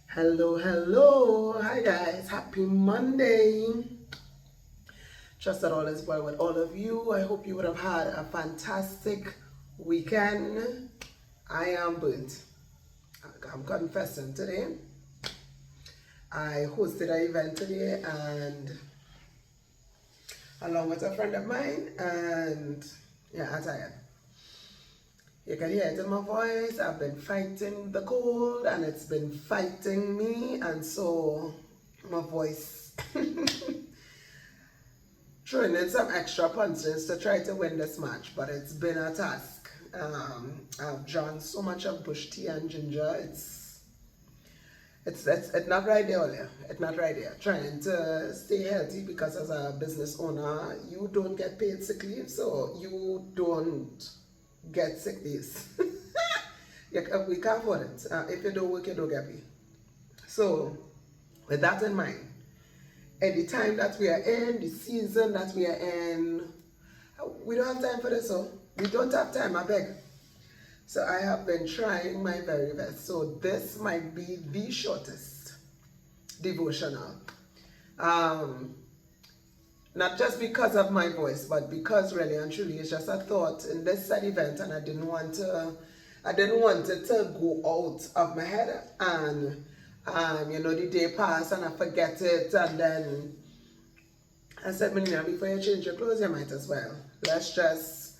Hello, hello. Hi guys. Happy Monday. Trust that all is well with all of you. I hope you would have had a fantastic weekend. I am burnt. I'm confessing today. I hosted an event today and along with a friend of mine, and yeah, I'm tired. You can hear it in my voice. I've been fighting the cold and it's been fighting me, and so my voice throwing in some extra punches to try to win this match, but it's been a task. I've drawn so much of bush tea and ginger. It's not right there, Olia. It's not right there. Trying to stay healthy because as a business owner, you don't get paid sick leave, so you don't get sick days. We can't afford it. If you don't work, you don't get paid. So, with that in mind, at the time that we are in, the season that we are in, we don't have time for this, so we don't have time, I beg. So I have been trying my very best. So this might be the shortest devotional. Not just because of my voice, but because really and truly it's just a thought in this said event, and I didn't want it to go out of my head, and the day passed and I forget it, and then I said, Melina, before you change your clothes, you might as well. Let's just,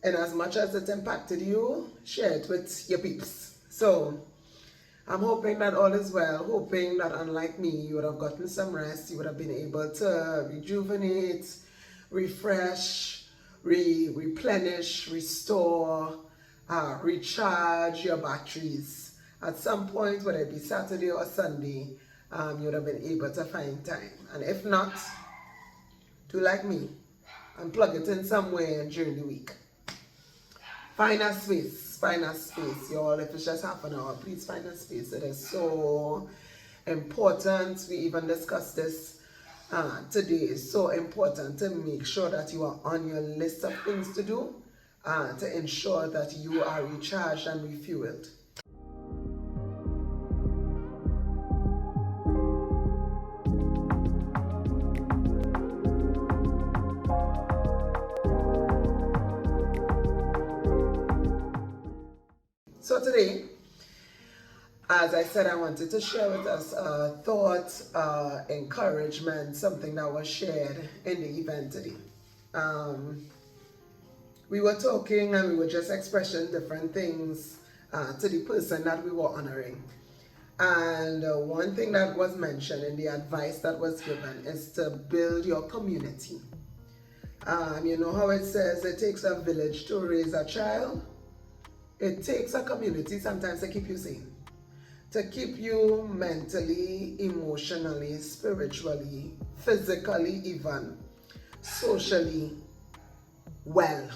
in as much as it impacted you, share it with your peeps. So I'm hoping that all is well, hoping that unlike me, you would have gotten some rest, you would have been able to rejuvenate, refresh, replenish, restore, recharge your batteries. At some point, whether it be Saturday or Sunday, you would have been able to find time. And if not, do like me and plug it in somewhere during the week. Find a space, y'all. If it's just half an hour, please find a space. It is so important. We even discussed this today. It's so important to make sure that you are on your list of things to do to ensure that you are recharged and refueled. So today, as I said, I wanted to share with us a thought, encouragement, something that was shared in the event today. We were talking and we were just expressing different things to the person that we were honoring. And one thing that was mentioned in the advice that was given is to build your community. You know how it says it takes a village to raise a child? It takes a community sometimes to keep you sane, to keep you mentally, emotionally, spiritually, physically, even socially well.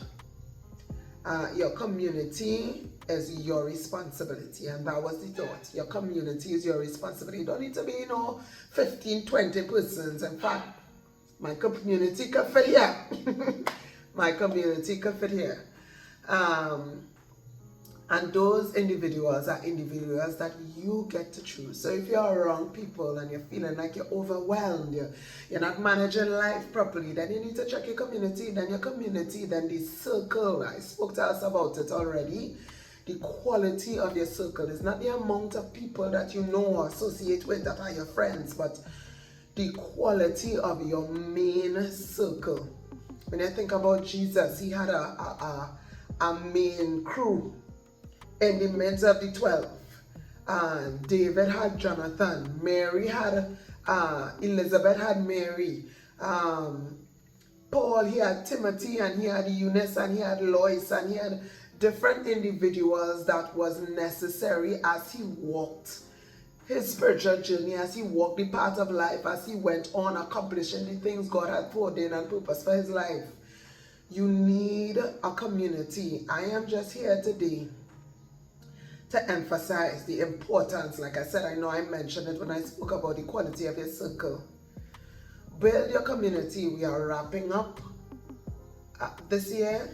Your community is your responsibility, and that was the thought. Your community is your responsibility. You don't need to be 15, 20 persons. In fact, my community could fit here. My community could fit here. And those individuals are individuals that you get to choose. So if you're around people and you're feeling like you're overwhelmed, you're not managing life properly, then you need to check your community. Then your community, then the circle. I spoke to us about it already. The quality of your circle is not the amount of people that you know or associate with that are your friends, but the quality of your main circle. When you think about Jesus, he had a main crew. In the midst of the 12, David had Jonathan, Mary had, Elizabeth had Mary, Paul, he had Timothy, and he had Eunice, and he had Lois, and he had different individuals that was necessary as he walked his spiritual journey, as he walked the path of life, as he went on accomplishing the things God had ordained and purpose for his life. You need a community. I am just here today to emphasize the importance. Like I said, I know I mentioned it when I spoke about the quality of your circle. Build your community. We are wrapping up this year,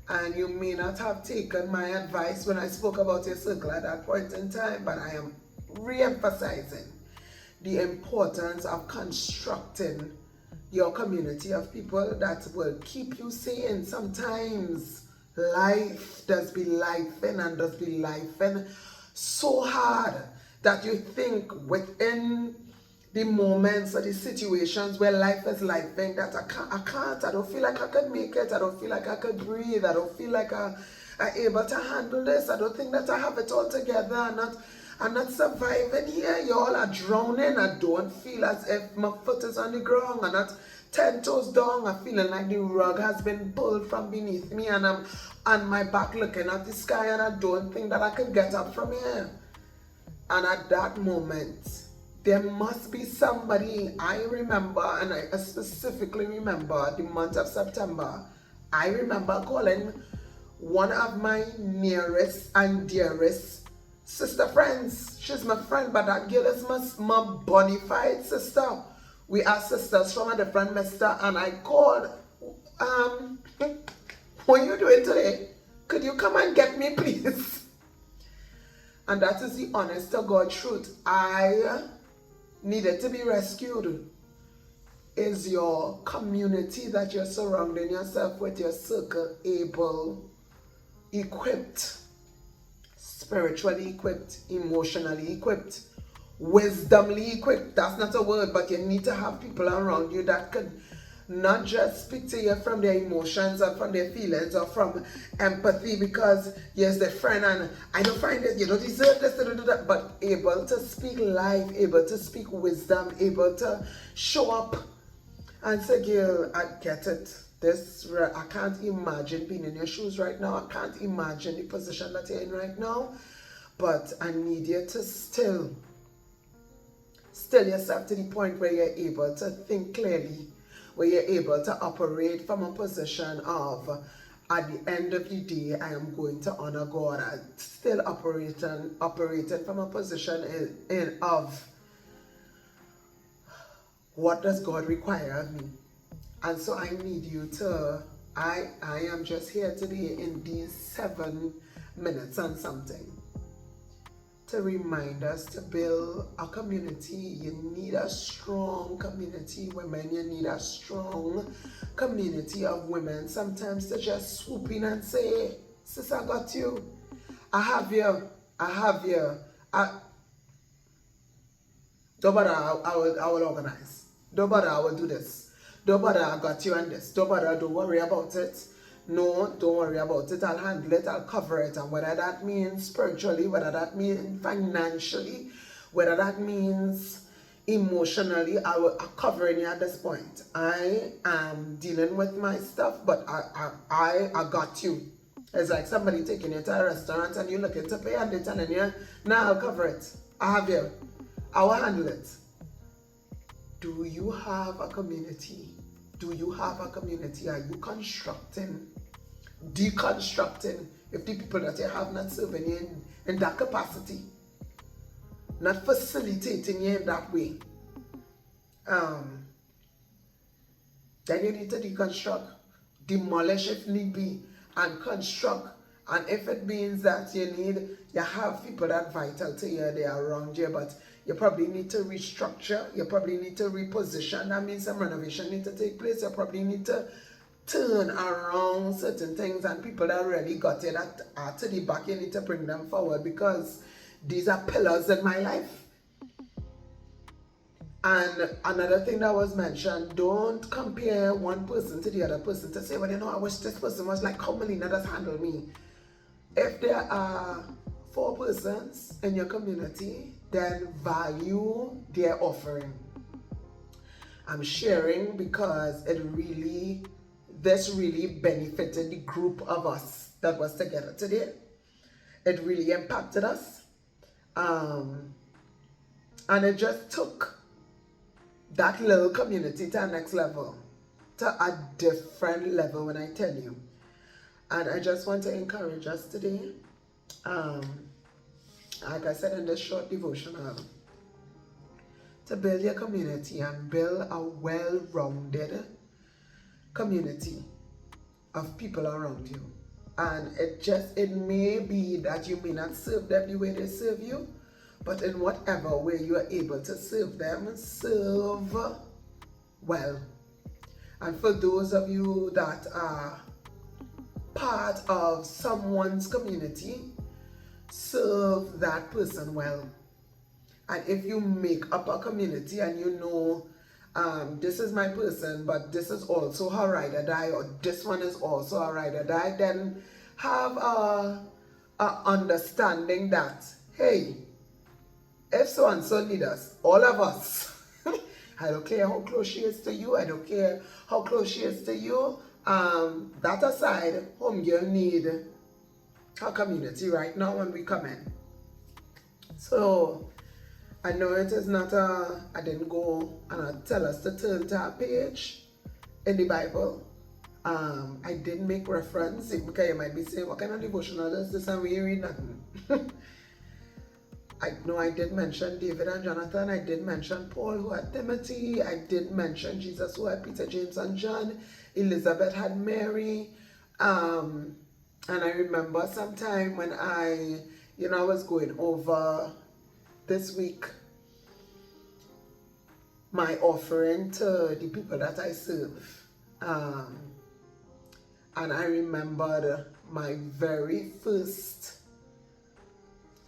and you may not have taken my advice when I spoke about your circle at that point in time, but I am re-emphasizing the importance of constructing your community of people that will keep you sane. Sometimes life does be lifing and does be lifing so hard that you think within the moments or the situations where life is lifing that I don't feel like I could make it, I don't feel like I could breathe, I don't feel like I'm able to handle this, I don't think that I have it all together, I'm not surviving here, y'all are drowning, I don't feel as if my foot is on the ground, I'm not 10 toes down, I'm feeling like the rug has been pulled from beneath me and I'm on my back looking at the sky and I don't think that I could get up from here. And at that moment, there must be somebody. I remember, and I specifically remember the month of September. I remember calling one of my nearest and dearest sister friends. She's my friend, but that girl is my bona fide sister. We are sisters from a different mister, and I called, what are you doing today? Could you come and get me, please? And that is the honest to God truth. I needed to be rescued. Is your community that you're surrounding yourself with, your circle, able, equipped, spiritually equipped, emotionally equipped, wisdomly equipped? That's not a word, but you need to have people around you that could not just speak to you from their emotions or from their feelings or from empathy because yes, their friend and I don't find it, you don't deserve this, but able to speak life, able to speak wisdom, able to show up and say, girl, I get it. I can't imagine being in your shoes right now. I can't imagine the position that you're in right now, but I need you to still yourself to the point where you're able to think clearly, where you're able to operate from a position of, at the end of the day, I am going to honor God. I'm still operating from a position of what does God require of me? And so I need you to, I am just here today in these 7 minutes and something to remind us to build a community. You need a strong community, women. You need a strong community of women. Sometimes to just swoop in and say, sis, I got you. I have you. Don't bother, I will organize. Don't bother, I will do this. Don't bother, I got you on this. Don't bother, don't worry about it. No, don't worry about it. I'll handle it. I'll cover it. And whether that means spiritually, whether that means financially, whether that means emotionally, I'm covering you at this point. I am dealing with my stuff, but I got you. It's like somebody taking you to a restaurant and you're looking to pay and they're telling you, nah, I'll cover it. I have you. I will handle it. Do you have a community? Do you have a community? Are you constructing, deconstructing, if the people that you have not serving you in that capacity, not facilitating you in that way, then you need to deconstruct, demolish if need be, and construct. And if it means that you have people that are vital to you, they are around you, but you probably need to restructure, you probably need to reposition. That means some renovation need to take place. You probably need to turn around certain things, and people that really got it that are to the back, you need to bring them forward because these are pillars in my life. And another thing that was mentioned, don't compare one person to the other person to say, well, you know, I wish this person was like how Melina does handle me. If there are 4 persons in your community, then value their offering. I'm sharing because this really benefited the group of us that was together today. It really impacted us. And it just took that little community to the next level, to a different level when I tell you. And I just want to encourage us today, like I said in this short devotional, to build your community and build a well-rounded community of people around you. And it may be that you may not serve them the way they serve you, but in whatever way you are able to serve them, serve well. And for those of you that are part of someone's community, serve that person well. And if you make up a community and you know this is my person, but this is also her ride or die, or this one is also a ride or die, then have a understanding that, hey, if so and so need us, all of us, I don't care how close she is to you, I don't care how close she is to you, that aside, home girl need her community right now when we come in. So I know it is not I didn't go and I tell us to turn to a page in the Bible. I didn't make reference because you might be saying, what kind of devotional is this and we read nothing? I know I did mention David and Jonathan, I did mention Paul who had Timothy, I did mention Jesus who had Peter, James and John, Elizabeth had Mary, and I remember sometime when I was going over this week my offering to the people that I serve, and I remembered my very first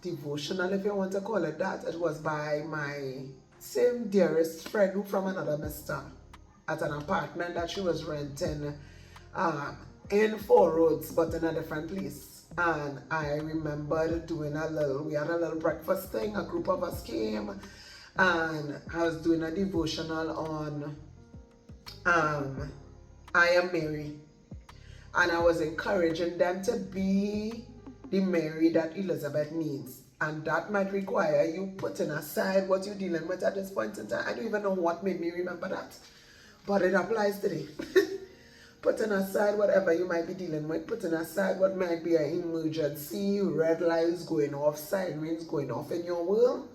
devotional, if you want to call it that. It was by my same dearest friend who from another mister at an apartment that she was renting in Four Roads but in a different place. And I remembered doing we had a little breakfast thing, a group of us came, and I was doing a devotional on I Am Mary. And I was encouraging them to be the Mary that Elizabeth needs. And that might require you putting aside what you're dealing with at this point in time. I don't even know what made me remember that, but it applies today. Putting aside whatever you might be dealing with, putting aside what might be an emergency, red lights going off, sirens going off in your world.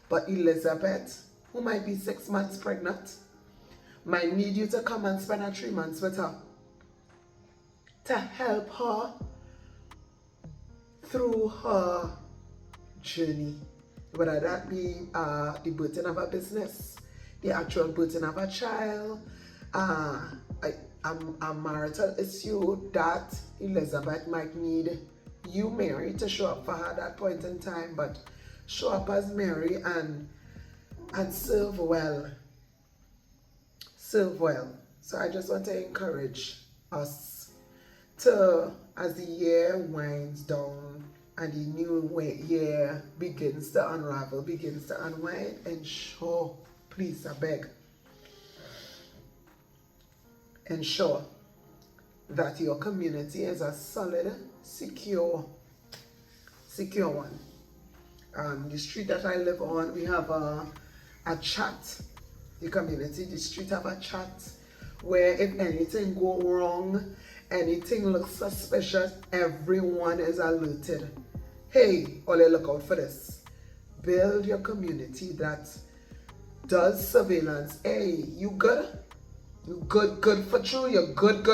But Elizabeth, who might be 6 months pregnant, might need you to come and spend 3 months with her to help her through her journey, whether that be the birthing of a business, the actual birthing of a child, a marital issue that Elizabeth might need you, Mary, to show up for her at that point in time, but show up as Mary and serve well. Serve well. So I just want to encourage us to, as the year winds down and the new year begins to unravel, begins to unwind, ensure, please, I beg, ensure that your community is a solid, secure one. The street that I live on, we have a chat. The community, the street have a chat where if anything go wrong, anything looks suspicious, everyone is alerted. Hey, Ole, look out for this. Build your community that does surveillance. Hey, you good? You good for true? You're good.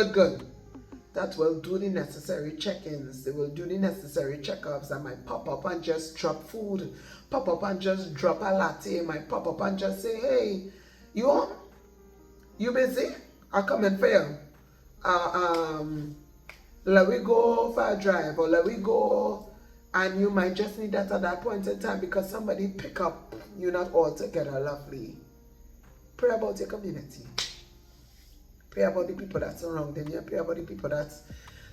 That will do the necessary check-ins. They will do the necessary checkups. I might pop up and just drop food. Pop up and just drop a latte. I might pop up and just say, hey, you home? You busy? I'll come in for you. Let we go for a drive, or let we go, and you might just need that at that point in time because somebody pick up you not all together lovely. Pray about your community. Pray about the people that's surrounding you. Pray about the people that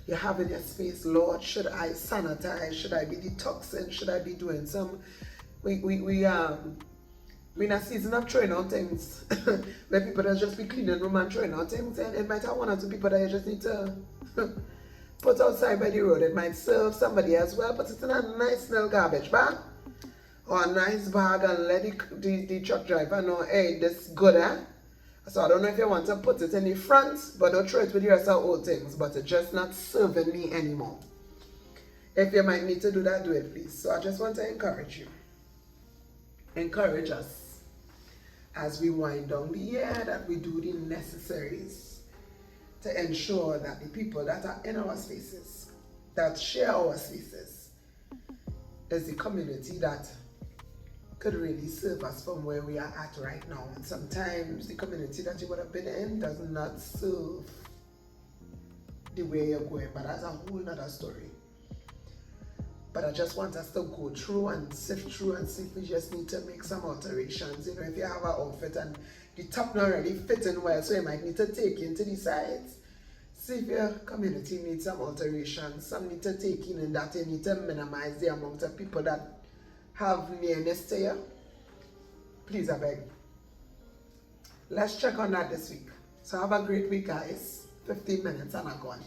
you have in your space. Lord, should I sanitize? Should I be detoxing? Should I be doing some? We're in a season of throwing out things where people that just be cleaning room and throwing out things, and it might have one or two people that you just need to put outside by the road. It might serve somebody as well, but it's in a nice little garbage bag or a nice bag, and let the truck driver know, hey, this good, eh? So I don't know if you want to put it in the front, but don't throw it with the rest of old things, but it's just not serving me anymore. If you might need to do that, do it, please. So I just want to encourage you. Encourage us as we wind down the year that we do the necessaries to ensure that the people that are in our spaces, that share our spaces, is the community that could really serve us from where we are at right now. And sometimes the community that you would have been in does not serve the way you're going, but that's a whole nother story. But I just want us to go through and sift through and see if we just need to make some alterations. You know, if you have an outfit and the top not really fitting well, so you might need to take into the sides. See if your community needs some alterations. Some need to take in that you need to minimize the amount of people that have nearness to you. Please, I beg. Let's check on that this week. So have a great week, guys. 15 minutes and I'm gone.